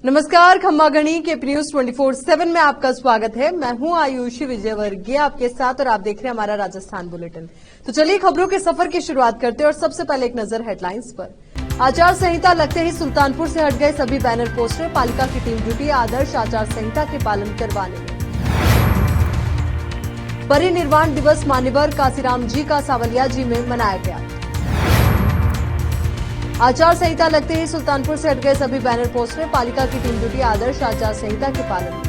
नमस्कार, खम्मागणी के न्यूज 24/7 में आपका स्वागत है। मैं हूं आयुषी विजयवर्गीय आपके साथ और आप देख रहे हैं हमारा राजस्थान बुलेटिन। तो चलिए खबरों के सफर की शुरुआत करते हैं और सबसे पहले एक नजर हेडलाइंस पर। आचार संहिता लगते ही सुल्तानपुर से हट गए सभी बैनर पोस्टर, पालिका की टीम जुटी आदर्श आचार संहिता के पालन करवाने में। परिनिर्वाण दिवस मान्यवर काशीराम जी का सावलिया जी में मनाया गया। आचार संहिता लगते ही सुल्तानपुर से हट गए सभी बैनर पोस्टर, पालिका की टीम जुटी आदर्श आचार संहिता के पालन में।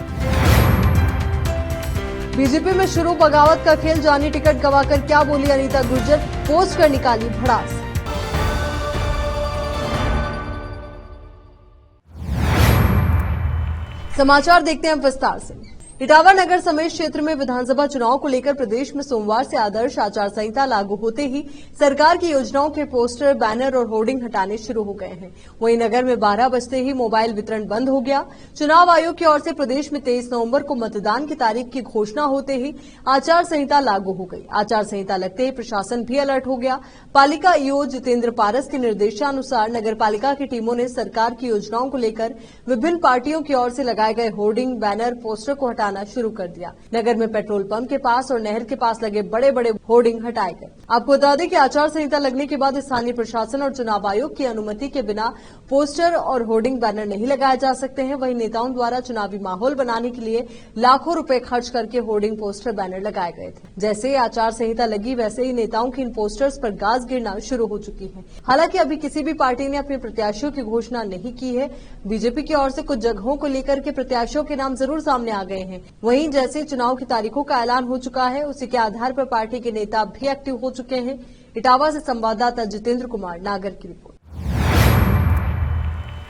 बीजेपी में शुरू बगावत का खेल, जानी टिकट गवाकर क्या बोली अनीता गुर्जर, पोस्ट कर निकाली भड़ास। समाचार देखते हैं विस्तार से। इटावा नगर समेत क्षेत्र में विधानसभा चुनाव को लेकर प्रदेश में सोमवार से आदर्श आचार संहिता लागू होते ही सरकार की योजनाओं के पोस्टर, बैनर और होर्डिंग हटाने शुरू हो गए हैं। वहीं नगर में 12 बजते ही मोबाइल वितरण बंद हो गया। चुनाव आयोग की ओर से प्रदेश में 23 नवंबर को मतदान की तारीख की घोषणा होते ही आचार संहिता लागू हो गई। आचार संहिता लगते ही प्रशासन भी अलर्ट हो गया। पालिका ईओ जितेंद्र पारस के निर्देशानुसार नगर पालिका की टीमों ने सरकार की योजनाओं को लेकर विभिन्न पार्टियों की ओर से लगाए गए होर्डिंग, बैनर, पोस्टर को हटाना शुरू कर दिया। नगर में पेट्रोल पंप के पास और नहर के पास लगे बड़े बड़े होर्डिंग हटाए गए। आपको बता दें कि आचार संहिता लगने के बाद स्थानीय प्रशासन और चुनाव आयोग की अनुमति के बिना पोस्टर और होर्डिंग, बैनर नहीं लगाए जा सकते हैं। वहीं नेताओं द्वारा चुनावी माहौल बनाने के लिए लाखों रुपए खर्च करके होर्डिंग, पोस्टर, बैनर लगाए गए थे। जैसे ही आचार संहिता लगी वैसे ही नेताओं की इन पोस्टर्स पर गाज गिरना शुरू हो चुकी है। हालांकि अभी किसी भी पार्टी ने अपने प्रत्याशियों की घोषणा नहीं की है। बीजेपी की ओर से कुछ जगहों को लेकर के प्रत्याशियों के नाम जरूर सामने आ गए हैं। वहीं जैसे चुनाव की तारीखों का ऐलान हो चुका है, उसी के आधार पर पार्टी के नेता भी एक्टिव हो चुके हैं। इटावा से संवाददाता जितेंद्र कुमार नागर की रिपोर्ट।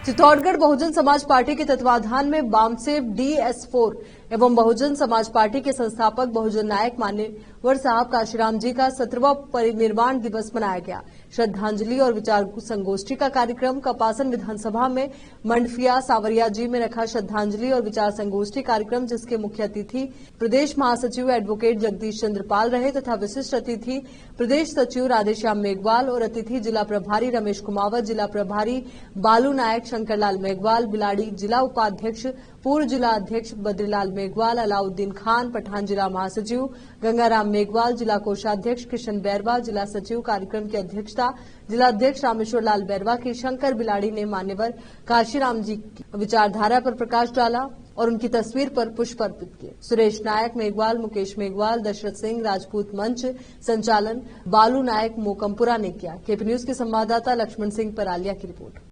चित्तौड़गढ़ बहुजन समाज पार्टी के तत्वाधान में बामसेव DS4 एवं बहुजन समाज पार्टी के संस्थापक बहुजन नायक मान्यवर साहब काशीराम जी का 17वां परिनिर्वाण दिवस मनाया गया। श्रद्धांजलि और विचार संगोष्ठी का कार्यक्रम कपासन विधानसभा में मंडफिया सावरिया जी में रखा। श्रद्धांजलि और विचार संगोष्ठी कार्यक्रम जिसके मुख्य अतिथि प्रदेश महासचिव एडवोकेट जगदीश चंद्र पाल रहे तथा विशिष्ट अतिथि प्रदेश सचिव राधेश्याम मेघवाल और अतिथि जिला प्रभारी रमेश कुमावत, जिला प्रभारी बालू नायक, शंकरलाल मेघवाल, बिलाड़ी जिला उपाध्यक्ष, पूर्व जिला अध्यक्ष बद्रीलाल मेघवाल, अलाउद्दीन खान, पठान जिला महासचिव गंगाराम मेघवाल, जिला कोषाध्यक्ष किशन बैरवा, जिला सचिव कार्यक्रम की अध्यक्षता जिला अध्यक्ष रामेश्वर लाल बैरवा की। शंकर बिलाड़ी ने मान्यवर काशीराम जी की विचारधारा पर प्रकाश डाला और उनकी तस्वीर पर पुष्प अर्पित किए। सुरेश नायक मेघवाल, मुकेश मेघवाल, दशरथ सिंह राजपूत मंच संचालन बालू नायक मोकमपुरा ने किया। केपी न्यूज के संवाददाता लक्ष्मण सिंह परालिया की रिपोर्ट।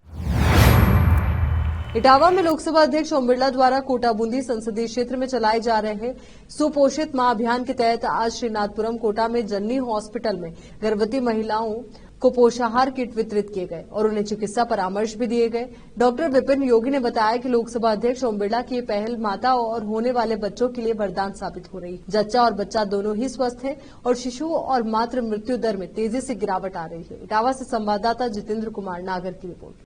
इटावा में लोकसभा अध्यक्ष ओम बिरला द्वारा कोटा बूंदी संसदीय क्षेत्र में चलाए जा रहे सुपोषित मां अभियान के तहत आज श्रीनाथपुरम कोटा में जननी हॉस्पिटल में गर्भवती महिलाओं को पोषाहार किट वितरित किए गए और उन्हें चिकित्सा परामर्श भी दिए गए। डॉक्टर विपिन योगी ने बताया कि लोकसभा अध्यक्ष ओम बिरला की ये पहल माता और होने वाले बच्चों के लिए वरदान साबित हो रही। जच्चा और बच्चा दोनों ही स्वस्थ है और शिशु और मातृ मृत्यु दर में तेजी से गिरावट आ रही है। इटावा से संवाददाता जितेंद्र कुमार नागर की रिपोर्ट।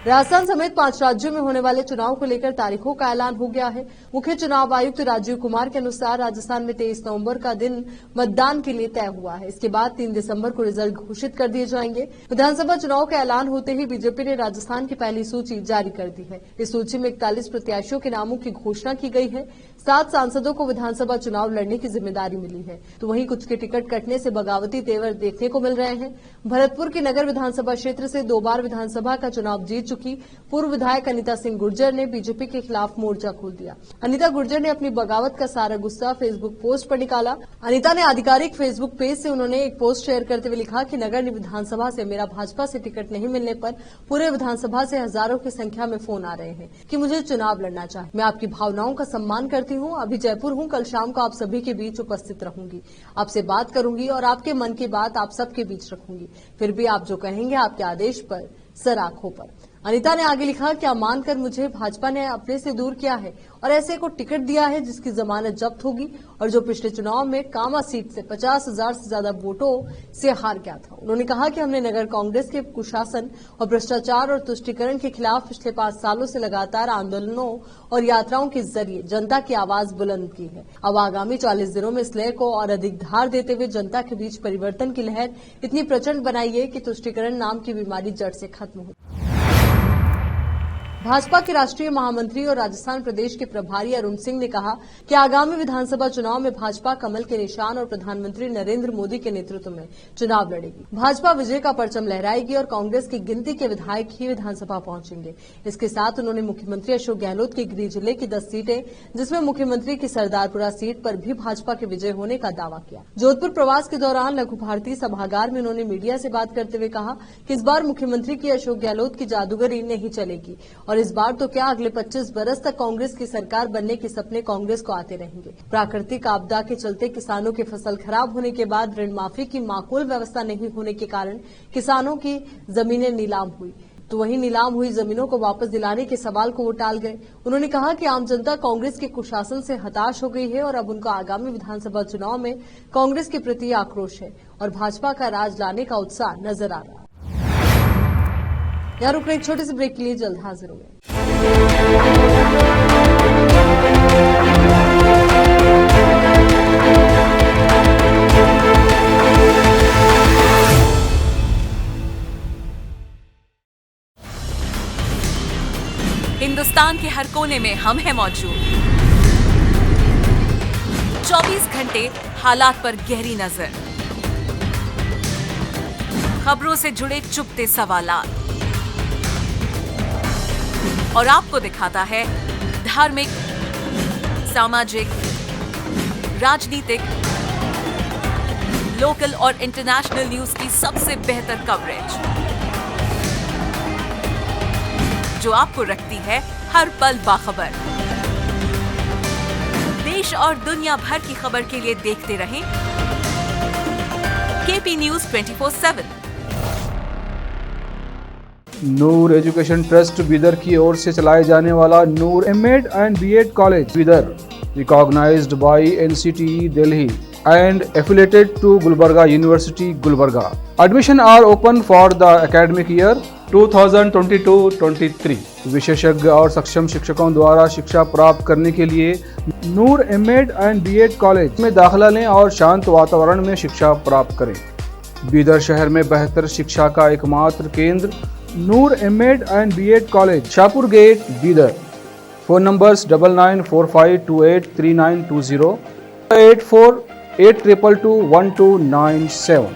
राजस्थान समेत 5 राज्यों में होने वाले चुनाव को लेकर तारीखों का ऐलान हो गया है। मुख्य चुनाव आयुक्त राजीव कुमार के अनुसार राजस्थान में 23 नवंबर का दिन मतदान के लिए तय हुआ है। इसके बाद 3 दिसंबर को रिजल्ट घोषित कर दिए जाएंगे। विधानसभा चुनाव का ऐलान होते ही बीजेपी ने राजस्थान की पहली सूची जारी कर दी है। इस सूची में 41 प्रत्याशियों के नामों की घोषणा की गई है। 7 सांसदों को विधानसभा चुनाव लड़ने की जिम्मेदारी मिली है, तो वहीं कुछ के टिकट कटने से बगावती तेवर देखने को मिल रहे हैं। भरतपुर की नगर विधानसभा क्षेत्र से 2 बार विधानसभा का चुनाव जीत चुकी पूर्व विधायक अनीता सिंह गुर्जर ने बीजेपी के खिलाफ मोर्चा खोल दिया। अनीता गुर्जर ने अपनी बगावत का सारा गुस्सा फेसबुक पोस्ट पर निकाला। अनीता ने आधिकारिक फेसबुक पेज से उन्होंने एक पोस्ट शेयर करते हुए लिखा कि नगर विधानसभा से मेरा भाजपा से टिकट नहीं मिलने पर पूरे विधानसभा से हजारों की संख्या में फोन आ रहे हैं कि मुझे चुनाव लड़ना चाहिए। मैं आपकी भावनाओं का सम्मान करती हूं। अभी जयपुर हूं, कल शाम को आप सभी के बीच उपस्थित रहूंगी, आपसे बात करूंगी और आपके मन की बात आप सबके बीच रखूंगी। फिर भी आप जो कहेंगे आपके आदेश पर, सर आंखों पर। अनीता ने आगे लिखा, क्या मानकर मुझे भाजपा ने अपने से दूर किया है और ऐसे को टिकट दिया है जिसकी जमानत जब्त होगी और जो पिछले चुनाव में कामा सीट से 50,000 से ज्यादा वोटों से हार गया था। उन्होंने कहा कि हमने नगर कांग्रेस के कुशासन और भ्रष्टाचार और तुष्टीकरण के खिलाफ पिछले 5 सालों से लगातार आंदोलनों और यात्राओं के जरिए जनता की आवाज बुलंद की है। अब आगामी 40 दिनों में इस लहर को और अधिक धार देते हुए जनता के बीच परिवर्तन की लहर इतनी प्रचंड बनाइए कि तुष्टीकरण नाम की बीमारी जड़ से खत्म हो। भाजपा के राष्ट्रीय महामंत्री और राजस्थान प्रदेश के प्रभारी अरुण सिंह ने कहा कि आगामी विधानसभा चुनाव में भाजपा कमल के निशान और प्रधानमंत्री नरेंद्र मोदी के नेतृत्व में चुनाव लड़ेगी। भाजपा विजय का परचम लहराएगी और कांग्रेस की गिनती के विधायक ही विधानसभा पहुंचेंगे। इसके साथ उन्होंने मुख्यमंत्री अशोक गहलोत के गृह जिले की 10 सीटें, जिसमें मुख्यमंत्री की सरदारपुरा सीट पर भी भाजपा के विजय होने का दावा किया। जोधपुर प्रवास के दौरान लघु भारती सभागार में उन्होंने मीडिया से बात करते हुए कहा कि इस बार मुख्यमंत्री की अशोक गहलोत की जादूगरी नहीं चलेगी और इस बार तो क्या अगले 25 बरस तक कांग्रेस की सरकार बनने के सपने कांग्रेस को आते रहेंगे। प्राकृतिक आपदा के चलते किसानों की फसल खराब होने के बाद ऋण माफी की माकूल व्यवस्था नहीं होने के कारण किसानों की जमीनें नीलाम हुई, तो वहीं नीलाम हुई जमीनों को वापस दिलाने के सवाल को वो टाल गए। उन्होंने कहा कि आम जनता कांग्रेस के कुशासन से हताश हो गई है और अब उनका आगामी विधानसभा चुनाव में कांग्रेस के प्रति आक्रोश है और भाजपा का राज लाने का उत्साह नजर आ रहा है। यहाँ रुक रहे एक छोटे से ब्रेक के लिए, जल्द हाजिर होंगे। हिंदुस्तान के हर कोने में हम हैं मौजूद। 24 घंटे हालात पर गहरी नजर, खबरों से जुड़े चुपते सवालात और आपको दिखाता है धार्मिक, सामाजिक, राजनीतिक, लोकल और इंटरनेशनल न्यूज की सबसे बेहतर कवरेज, जो आपको रखती है हर पल बाखबर। देश और दुनिया भर की खबर के लिए देखते रहें KP news 24/7। Noor education trust Bidar की ओर से चलाए जाने वाला Noor MEd and BEd college Bidar, recognized by NCTE Delhi and affiliated to Gulbarga University, Gulbarga. Admission are open for the academic year 2022-23. विशेषज्ञ और सक्षम शिक्षकों द्वारा शिक्षा प्राप्त करने के लिए नूर एमएड एंड बीएड कॉलेज में दाखिला लें और शांत वातावरण में शिक्षा प्राप्त करें। बीदर शहर में बेहतर शिक्षा का एकमात्र केंद्र Noor MEd and BEd college, Shahpur gate, Bidar. Phone numbers 9945283920, 8482221297।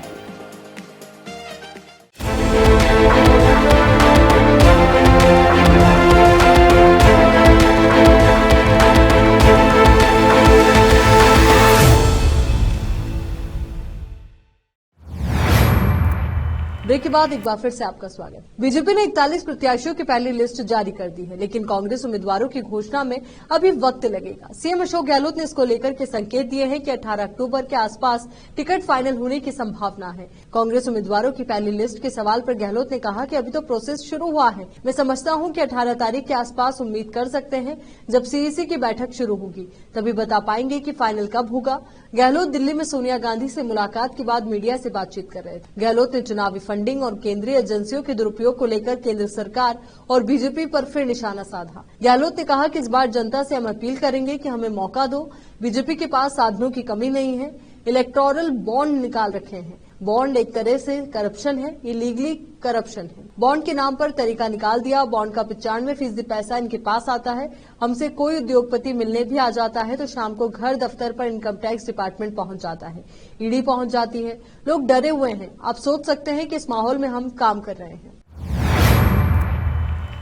Break के बाद एक बार फिर से आपका स्वागत। बीजेपी ने 41 प्रत्याशियों की पहली लिस्ट जारी कर दी है, लेकिन कांग्रेस उम्मीदवारों की घोषणा में अभी वक्त लगेगा। सीएम अशोक गहलोत ने इसको लेकर के संकेत दिए हैं कि 18 अक्टूबर के आसपास टिकट फाइनल होने की संभावना है। कांग्रेस उम्मीदवारों की पहली लिस्ट के सवाल पर गहलोत ने कहा कि अभी तो प्रोसेस शुरू हुआ है। मैं समझता हूं कि 18 तारीख के आसपास उम्मीद कर सकते हैं, जब सीईसी की बैठक शुरू होगी तभी बता पाएंगे कि फाइनल कब होगा। गहलोत दिल्ली में सोनिया गांधी से मुलाकात के बाद मीडिया से बातचीत कर रहे थे। गहलोत ने चुनावी फंडिंग और केंद्रीय एजेंसियों के दुरुपयोग को लेकर केंद्र सरकार और बीजेपी पर फिर निशाना साधा। गहलोत ने कहा कि इस बार जनता से हम अपील करेंगे कि हमें मौका दो। बीजेपी के पास साधनों की कमी नहीं है। इलेक्टोरल बॉन्ड निकाल रखे हैं। बॉन्ड एक तरह से करप्शन है, ये लीगली करप्शन है। बॉन्ड के नाम पर तरीका निकाल दिया। बॉन्ड का 95% पैसा इनके पास आता है। हमसे कोई उद्योगपति मिलने भी आ जाता है तो शाम को घर दफ्तर पर इनकम टैक्स डिपार्टमेंट पहुंच जाता है, ईडी पहुंच जाती है। लोग डरे हुए हैं। आप सोच सकते हैं कि इस माहौल में हम काम कर रहे हैं।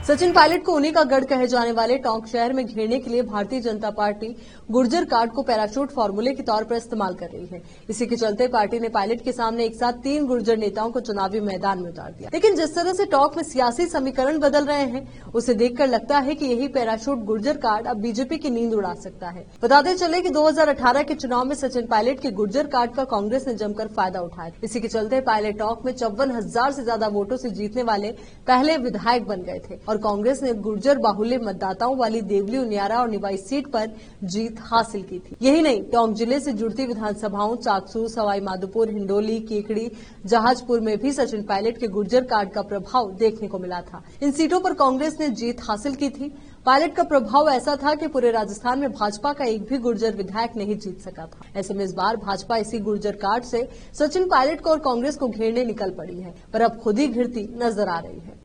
सचिन पायलट को उन्हीं का गढ़ कहे जाने वाले टोंक शहर में घेरने के लिए भारतीय जनता पार्टी गुर्जर कार्ड को पैराशूट फार्मूले के तौर पर इस्तेमाल कर रही है। इसी के चलते पार्टी ने पायलट के सामने एक साथ 3 गुर्जर नेताओं को चुनावी मैदान में उतार दिया। लेकिन जिस तरह से टोंक में सियासी समीकरण बदल रहे हैं, उसे देखकर लगता है कि यही पैराशूट गुर्जर कार्ड अब बीजेपी की नींद उड़ा सकता है। बताते चले कि 2018 के चुनाव में सचिन पायलट के गुर्जर कार्ड का कांग्रेस ने जमकर फायदा उठाया। इसी के चलते पायलट टोंक में 54,000 से ज्यादा वोटों से जीतने वाले पहले विधायक बन गए थे और कांग्रेस ने गुर्जर बाहुल्य मतदाताओं वाली देवली, उनियारा और निवाई सीट पर जीत हासिल की थी। यही नहीं, टोंक जिले से जुड़ती विधानसभाओं चाकसू, सवाई माधोपुर, हिंडोली, केकड़ी, जहाजपुर में भी सचिन पायलट के गुर्जर कार्ड का प्रभाव देखने को मिला था। इन सीटों पर कांग्रेस ने जीत हासिल की थी। पायलट का प्रभाव ऐसा था कि पूरे राजस्थान में भाजपा का एक भी गुर्जर विधायक नहीं जीत सका था। ऐसे में इस बार भाजपा इसी गुर्जर कार्ड से सचिन पायलट को और कांग्रेस को घेरने निकल पड़ी है, पर अब खुद ही घिरती नजर आ रही है।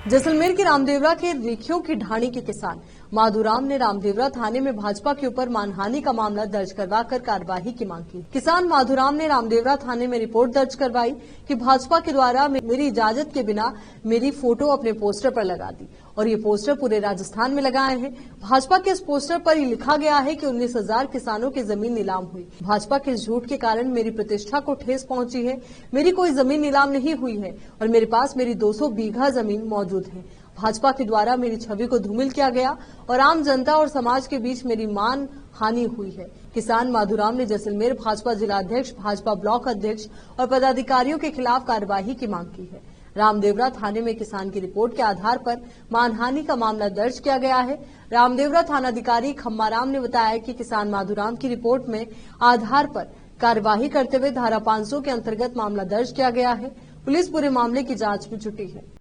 जैसलमेर के रामदेवरा के रेखियों की ढाणी के किसान माधुराम ने रामदेवरा थाने में भाजपा के ऊपर मानहानि का मामला दर्ज करवाकर कार्रवाई की मांग की। किसान माधुराम ने रामदेवरा थाने में रिपोर्ट दर्ज करवाई कि भाजपा के द्वारा मेरी इजाजत के बिना मेरी फोटो अपने पोस्टर पर लगा दी और ये पोस्टर पूरे राजस्थान में लगाए हैं। भाजपा के इस पोस्टर पर लिखा गया है कि 19,000 किसानों की जमीन नीलाम हुई। भाजपा के झूठ के कारण मेरी प्रतिष्ठा को ठेस पहुंची है। मेरी कोई जमीन नीलाम नहीं हुई है और मेरे पास मेरी 200 बीघा जमीन मौजूद है। भाजपा के द्वारा मेरी छवि को धूमिल किया गया और आम जनता और समाज के बीच मेरी मान हानि हुई है। किसान माधुराम ने जैसलमेर भाजपा जिलाध्यक्ष, भाजपा ब्लॉक अध्यक्ष और पदाधिकारियों के खिलाफ कार्यवाही की मांग की है। रामदेवरा थाने में किसान की रिपोर्ट के आधार पर मानहानि का मामला दर्ज किया गया है। रामदेवरा थानाधिकारी खम्माराम ने बताया कि किसान माधुराम की रिपोर्ट में आधार पर कार्यवाही करते हुए धारा 500 के अंतर्गत मामला दर्ज किया गया है। पुलिस पूरे मामले की जांच में जुटी है।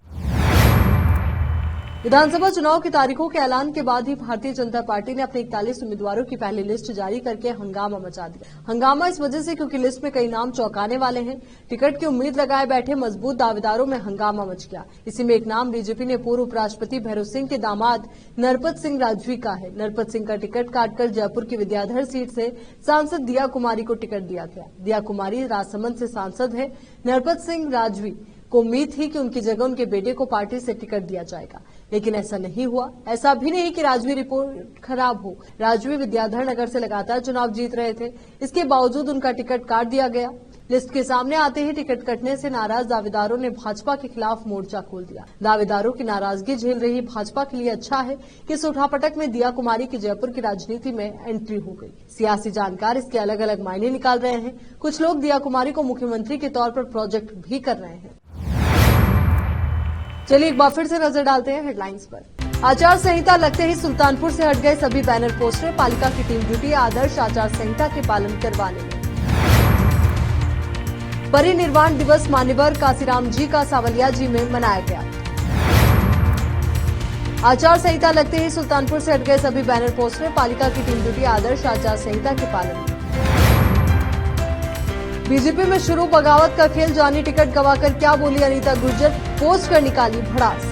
विधानसभा चुनाव की तारीखों के ऐलान के बाद ही भारतीय जनता पार्टी ने अपने 41 उम्मीदवारों की पहली लिस्ट जारी करके हंगामा मचा दिया। हंगामा इस वजह से क्योंकि लिस्ट में कई नाम चौंकाने वाले हैं। टिकट की उम्मीद लगाए बैठे मजबूत दावेदारों में हंगामा मच गया। इसी में एक नाम बीजेपी ने पूर्व उपराष्ट्रपति भैरव सिंह के दामाद नरपत सिंह राजवी का है। नरपत सिंह का टिकट काटकर जयपुर की विद्याधर सीट से सांसद दिया कुमारी को टिकट दिया गया। दिया कुमारी राजसमंद से सांसद है। नरपत सिंह राजवी को उम्मीद थी कि उनकी जगह उनके बेटे को पार्टी से टिकट दिया जाएगा, लेकिन ऐसा नहीं हुआ। ऐसा भी नहीं कि राजवी रिपोर्ट खराब हो। राजवी विद्याधर नगर से लगातार चुनाव जीत रहे थे, इसके बावजूद उनका टिकट काट दिया गया। लिस्ट के सामने आते ही टिकट कटने से नाराज दावेदारों ने भाजपा के खिलाफ मोर्चा खोल दिया। दावेदारों की नाराजगी झेल रही भाजपा के लिए अच्छा है कि इस उठापटक में दिया कुमारी की जयपुर की राजनीति में एंट्री हो गई। सियासी जानकार इसके अलग अलग मायने निकाल रहे हैं। कुछ लोग दिया कुमारी को मुख्यमंत्री के तौर पर प्रोजेक्ट भी कर रहे हैं। चलिए एक बार फिर से नजर डालते हैं हेडलाइंस पर। आचार संहिता लगते ही सुल्तानपुर से हट गए सभी बैनर पोस्टर। पालिका की टीम जुटी आदर्श आचार संहिता के पालन करवाने में। परिनिर्वाण दिवस मान्यवर काशीराम जी का सावलिया जी में मनाया गया। आचार संहिता लगते ही सुल्तानपुर से हट गए सभी बैनर पोस्टर। पालिका की टीम जुटी आदर्श आचार संहिता के पालन में। बीजेपी में शुरू बगावत का खेल। जानी टिकट गवाकर क्या बोली अनीता गुर्जर, पोस्ट कर निकाली भड़ास।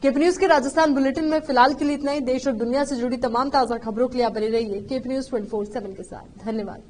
केपी न्यूज के राजस्थान बुलेटिन में फिलहाल के लिए इतना ही। देश और दुनिया से जुड़ी तमाम ताजा खबरों के लिए आप बने रहिए केपी न्यूज 24/7 के साथ। धन्यवाद।